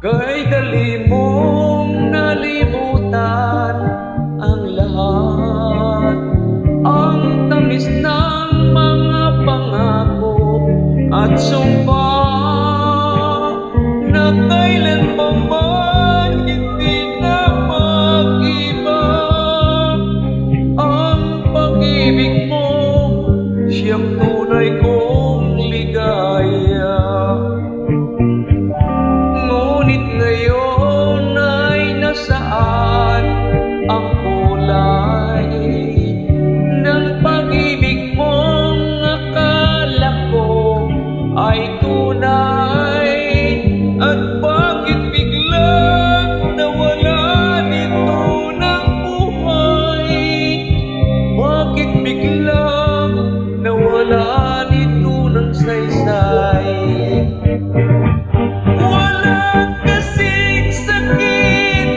Kay dali mong nalimutan ang lahat, ang tamis ng mga pangako at sumpa na kailanman hindi na mag-iba. Ang pag-ibig mo, siyang tunay kong ligaya. Ngunit ngayon ay nasaan ang kulay ng pag-ibig mong akala ko ay tunay? At bakit biglang nawala nito ng buhay? Bakit biglang nawala nito ng saysay? Walang kasing sakit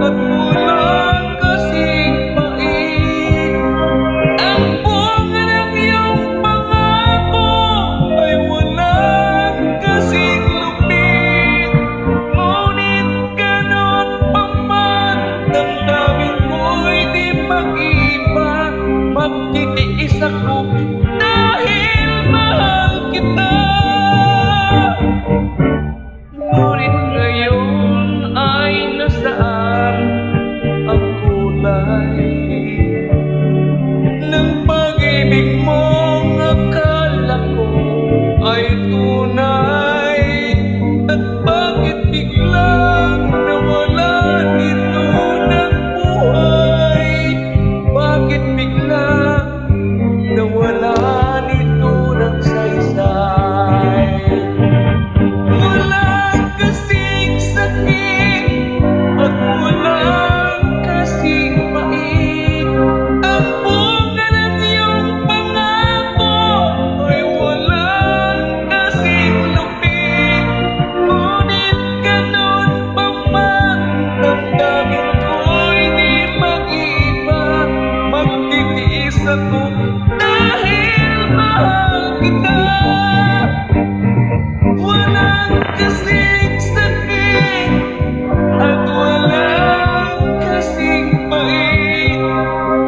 at walang kasing pait. Ang bunga ng iyong pangako ay walang kasing lupit. Ngunit ganon pa man, damdamin ko'y di mag-iba. Magtitiis ako dahil mahal kita. Ngunit ngayon ay nasaan ang kulay ng pag-ibig mong akala ko ay tunay? At bakit biglang nawala nito ng buhay? Bakit biglang nawala nito ng saysay? Walang kasing sakit at walang kasing pait. Ang bunga ng iyong pangako ay walang kasing lupit. Ngunit ganon pa man, damdamin ko'y di mag-iba. Magtitiis ako dahil mahal kita. Walang kasing sakit at walang kasing pait.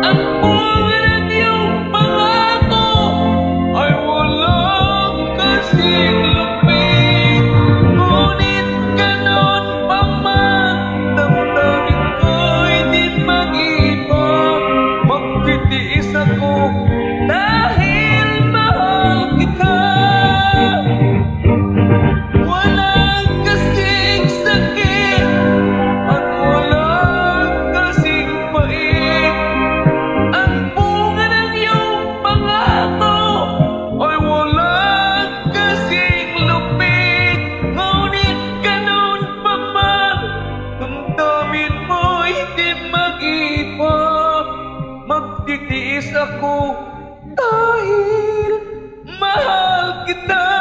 Ang bunga ng iyong pangako ay walang kasing lupit. Ngunit ganon pa man, damdamin ko'y di mag-iba. Magtitiis ako dahil mahal kita. Walang kasing sakit at walang kasing pait. Ang bunga ng iyong pangako ay walang kasing lupit. Ngunit ganon pa man, damdamin mo'y di mag-iba. Magtitiis ako dahil mahal kita.